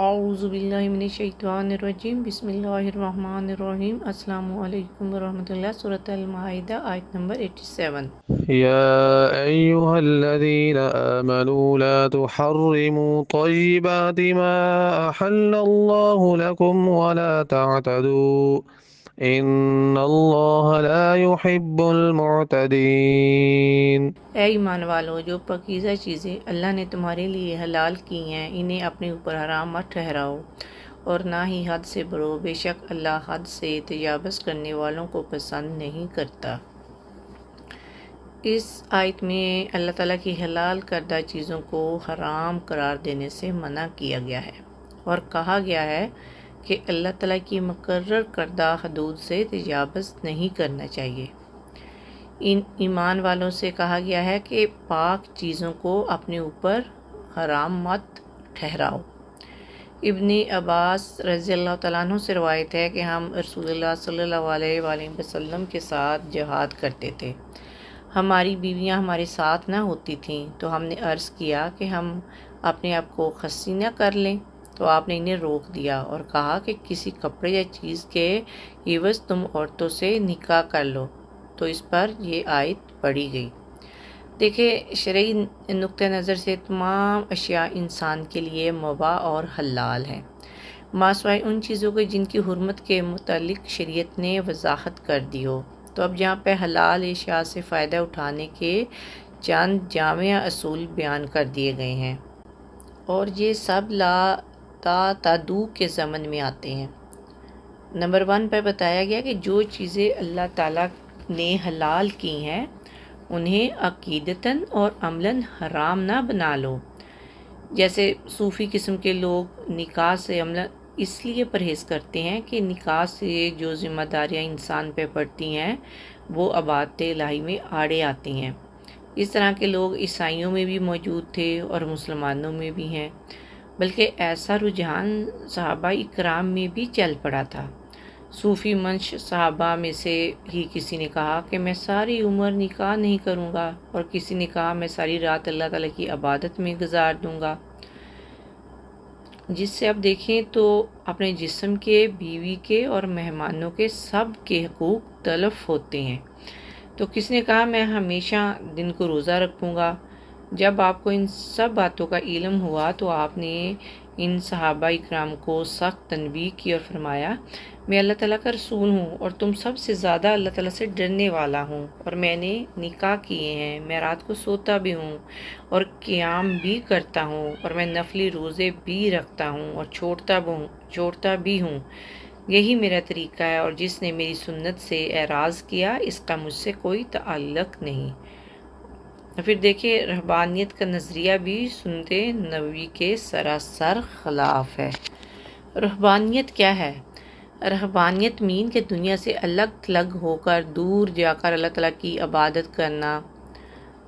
اعوذ باللہ من الشیطان الرجیم بسم اللہ الرحمن الرحیم السلام علیکم ورحمۃ اللہ۔ سورۃ المائدہ آیت نمبر 87۔ يا أيها الذين آمنوا لا تحرموا طيبات ما أحل الله لكم ولا تعتدوا إن الله لا يحب المعتدين۔ اے ایمان والو، جو پاکیزہ چیزیں اللہ نے تمہارے لیے حلال کی ہیں انہیں اپنے اوپر حرام مت ٹھہراؤ اور نہ ہی حد سے بڑھو، بے شک اللہ حد سے تجاوز کرنے والوں کو پسند نہیں کرتا۔ اس آیت میں اللہ تعالیٰ کی حلال کردہ چیزوں کو حرام قرار دینے سے منع کیا گیا ہے اور کہا گیا ہے کہ اللہ تعالیٰ کی مقرر کردہ حدود سے تجاوز نہیں کرنا چاہیے۔ ان ایمان والوں سے کہا گیا ہے کہ پاک چیزوں کو اپنے اوپر حرام مت ٹھہراؤ۔ ابن عباس رضی اللہ تعالیٰ عنہ سے روایت ہے کہ ہم رسول اللہ صلی اللہ علیہ وآلہ وسلم کے ساتھ جہاد کرتے تھے۔ ہماری بیویاں ہمارے ساتھ نہ ہوتی تھیں تو ہم نے عرض کیا کہ ہم اپنے آپ کو خصی نہ کر لیں، تو آپ نے انہیں روک دیا اور کہا کہ کسی کپڑے یا چیز کے عوض تم عورتوں سے نکاح کر لو، تو اس پر یہ آیت پڑھی گئی۔ دیکھیں، شرعی نقطہ نظر سے تمام اشیاء انسان کے لیے مباح اور حلال ہیں، ماسوائے ان چیزوں کے جن کی حرمت کے متعلق شریعت نے وضاحت کر دی ہو۔ تو اب یہاں پہ حلال اشیاء سے فائدہ اٹھانے کے چند جامع اصول بیان کر دیے گئے ہیں اور یہ سب لا تعتدوا کے ضمن میں آتے ہیں۔ نمبر 1 پہ بتایا گیا کہ جو چیزیں اللہ تعالیٰ نے حلال کی ہیں انہیں عقیدتاً اور عملاً حرام نہ بنا لو۔ جیسے صوفی قسم کے لوگ نکاح سے عملاً اس لیے پرہیز کرتے ہیں کہ نکاح سے جو ذمہ داریاں انسان پہ پڑتی ہیں وہ عبادت الہی میں آڑے آتی ہیں۔ اس طرح کے لوگ عیسائیوں میں بھی موجود تھے اور مسلمانوں میں بھی ہیں، بلکہ ایسا رجحان صحابہ اکرام میں بھی چل پڑا تھا۔ صوفی منش صحابہ میں سے ہی کسی نے کہا کہ میں ساری عمر نکاح نہیں کروں گا، اور کسی نے کہا میں ساری رات اللہ تعالیٰ کی عبادت میں گزار دوں گا، جس سے اب دیکھیں تو اپنے جسم کے، بیوی کے اور مہمانوں کے سب کے حقوق تلف ہوتے ہیں۔ تو کس نے کہا میں ہمیشہ دن کو روزہ رکھوں گا۔ جب آپ کو ان سب باتوں کا علم ہوا تو آپ نے ان صحابہ اکرام کو سخت تنبیہ کی اور فرمایا میں اللہ تعالیٰ کا رسول ہوں اور تم سب سے زیادہ اللہ تعالیٰ سے ڈرنے والا ہوں، اور میں نے نکاح کیے ہیں، میں رات کو سوتا بھی ہوں اور قیام بھی کرتا ہوں، اور میں نفلی روزے بھی رکھتا ہوں اور چھوڑتا بھی ہوں۔ یہی میرا طریقہ ہے، اور جس نے میری سنت سے اعراض کیا اس کا مجھ سے کوئی تعلق نہیں۔ پھر دیکھیں، رہبانیت کا نظریہ بھی سنت نبوی کے سراسر خلاف ہے۔ رہبانیت کیا ہے؟ رہبانیت مین کہ دنیا سے الگ تھلگ ہو کر دور جا کر اللہ تعالیٰ کی عبادت کرنا،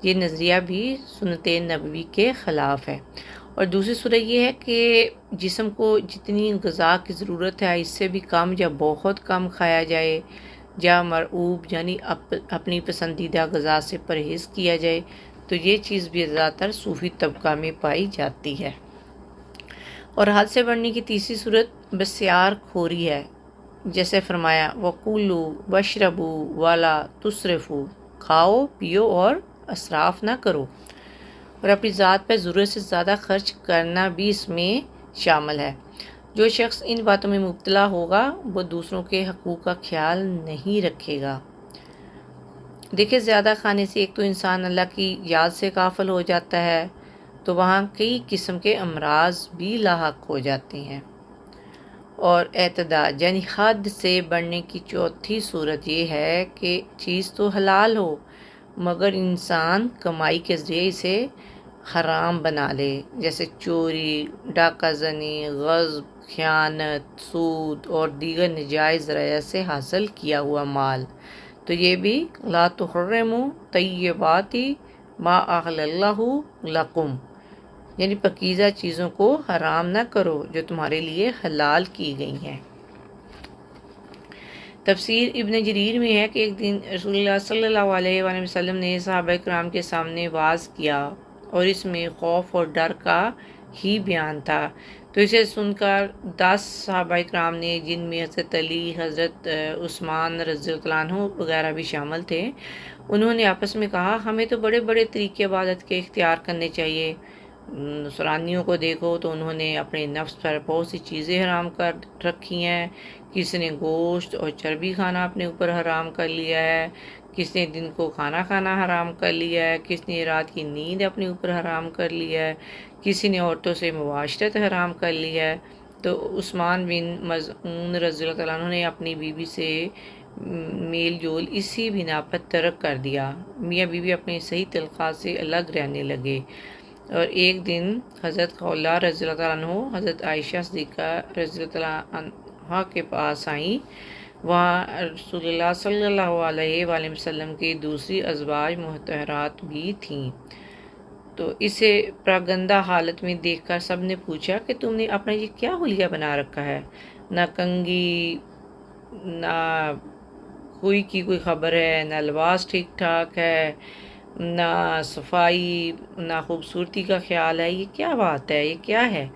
یہ نظریہ بھی سنت نبوی کے خلاف ہے۔ اور دوسری صورت یہ ہے کہ جسم کو جتنی غذا کی ضرورت ہے اس سے بھی کم یا بہت کم کھایا جائے، یا مرعوب یعنی اپنی پسندیدہ غذا سے پرہیز کیا جائے، تو یہ چیز بھی زیادہ تر صوفی طبقہ میں پائی جاتی ہے۔ اور حد سے بڑھنے کی تیسری صورت بسیار خوری ہے، جیسے فرمایا وَقُولُوا وَاشْرَبُوا وَلَا تُسْرِفُوا، کھاؤ پیو اور اسراف نہ کرو، اور اپنی ذات پہ ضرورت سے زیادہ خرچ کرنا بھی اس میں شامل ہے۔ جو شخص ان باتوں میں مبتلا ہوگا وہ دوسروں کے حقوق کا خیال نہیں رکھے گا۔ دیکھیں، زیادہ کھانے سے ایک تو انسان اللہ کی یاد سے غافل ہو جاتا ہے، تو وہاں کئی قسم کے امراض بھی لاحق ہو جاتے ہیں۔ اور اعتداء یعنی حد سے بڑھنے کی چوتھی صورت یہ ہے کہ چیز تو حلال ہو مگر انسان کمائی کے ذریعے اسے حرام بنا لے، جیسے چوری، ڈاکہ زنی، غصب، خیانت، سود اور دیگر ناجائز ذرائع سے حاصل کیا ہوا مال۔ تو یہ بھی لا تحرموا طیبات ما احل اللہ لکم، یعنی پاکیزہ چیزوں کو حرام نہ کرو جو تمہارے لیے حلال کی گئی ہیں۔ تفسیر ابن جریر میں ہے کہ ایک دن رسول اللہ صلی اللہ علیہ وآلہ وسلم نے صحابہ کرام کے سامنے واعظ کیا اور اس میں خوف اور ڈر کا ہی بیان تھا، تو تو اسے سن کر 10 صحابہ کرام نے، جن میں حضرت علی، حضرت عثمان رضی اللہ عنہ وغیرہ بھی شامل تھے، انہوں نے آپس میں کہا ہمیں تو بڑے بڑے طریقے عبادت کے اختیار کرنے چاہیے۔ نصرانیوں کو دیکھو تو انہوں نے اپنے نفس پر بہت سی چیزیں حرام کر رکھی ہیں، کسی نے گوشت اور چربی کھانا اپنے اوپر حرام کر لیا ہے، کس نے دن کو کھانا کھانا حرام کر لیا ہے، کس نے رات کی نیند اپنے اوپر حرام کر لیا ہے، کسی نے عورتوں سے معاشرت حرام کر لیا ہے۔ تو عثمان بن مظعون رضی اللہ عنہ نے اپنی بیوی سے میل جول اسی بنا پر ترک کر دیا۔ میاں بیوی اپنی صحیح تلخواہ سے الگ رہنے لگے، اور ایک دن حضرت خولہ رضی اللہ عنہ حضرت عائشہ صدیقہ رضی اللہ عنہ کے پاس آئیں۔ وہاں رسول اللہ صلی اللہ علیہ وآلہ وسلم کی دوسری ازواج مطہرات بھی تھیں۔ تو اسے پراگندہ حالت میں دیکھ کر سب نے پوچھا کہ تم نے اپنا یہ کیا حلیہ بنا رکھا ہے؟ نہ کنگھی، نہ کوئی کی کوئی خبر ہے، نہ لباس ٹھیک ٹھاک ہے، نہ صفائی، نہ خوبصورتی کا خیال ہے، یہ کیا بات ہے، یہ کیا ہے؟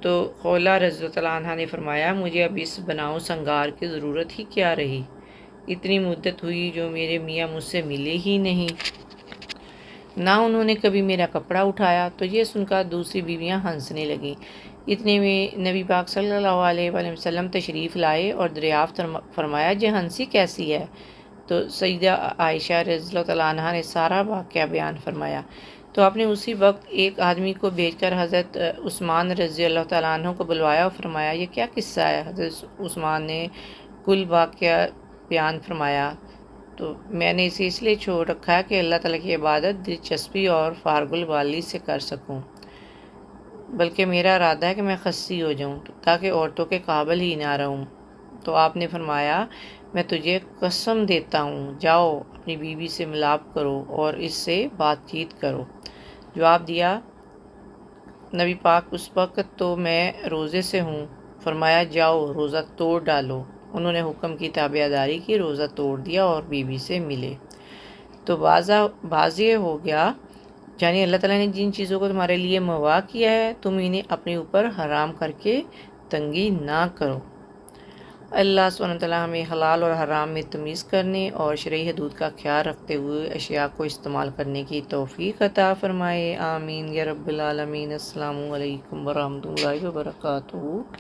تو خولہ رضی اللہ عنہ نے فرمایا مجھے اب اس بناؤ سنگار کی ضرورت ہی کیا رہی، اتنی مدت ہوئی جو میرے میاں مجھ سے ملے ہی نہیں، نہ انہوں نے کبھی میرا کپڑا اٹھایا۔ تو یہ سن کر دوسری بیویاں ہنسنے لگیں۔ اتنے میں نبی پاک صلی اللہ علیہ وآلہ وسلم تشریف لائے اور دریافت فرمایا یہ ہنسی کیسی ہے؟ تو سیدہ عائشہ رضی اللہ عنہا نے سارا واقعہ بیان فرمایا۔ تو آپ نے اسی وقت ایک آدمی کو بھیج کر حضرت عثمان رضی اللہ تعالیٰ عنہ کو بلوایا اور فرمایا یہ کیا قصہ ہے؟ حضرت عثمان نے کل واقعہ بیان فرمایا۔ تو میں نے اسے اس لیے چھوڑ رکھا ہے کہ اللہ تعالیٰ کی عبادت دلچسپی اور فارغ البالی سے کر سکوں، بلکہ میرا ارادہ ہے کہ میں خصی ہو جاؤں تاکہ عورتوں کے قابل ہی نہ رہوں۔ تو آپ نے فرمایا میں تجھے قسم دیتا ہوں، جاؤ اپنی بیوی سے ملاپ کرو اور اس سے بات چیت کرو۔ جواب دیا نبی پاک اس وقت تو میں روزے سے ہوں۔ فرمایا جاؤ روزہ توڑ ڈالو۔ انہوں نے حکم کی تابعداری کی، روزہ توڑ دیا اور بیوی سے ملے۔ تو واضح ہو گیا، یعنی اللہ تعالیٰ نے جن چیزوں کو تمہارے لیے مباح کیا ہے تم انہیں اپنے اوپر حرام کر کے تنگی نہ کرو۔ اللہ سبحانہ وتعالیٰ ہمیں حلال اور حرام میں تمیز کرنے اور شرعی حدود کا خیال رکھتے ہوئے اشیاء کو استعمال کرنے کی توفیق عطا فرمائے، آمین یا رب العالمین۔ السلام علیکم ورحمۃ اللہ وبرکاتہ۔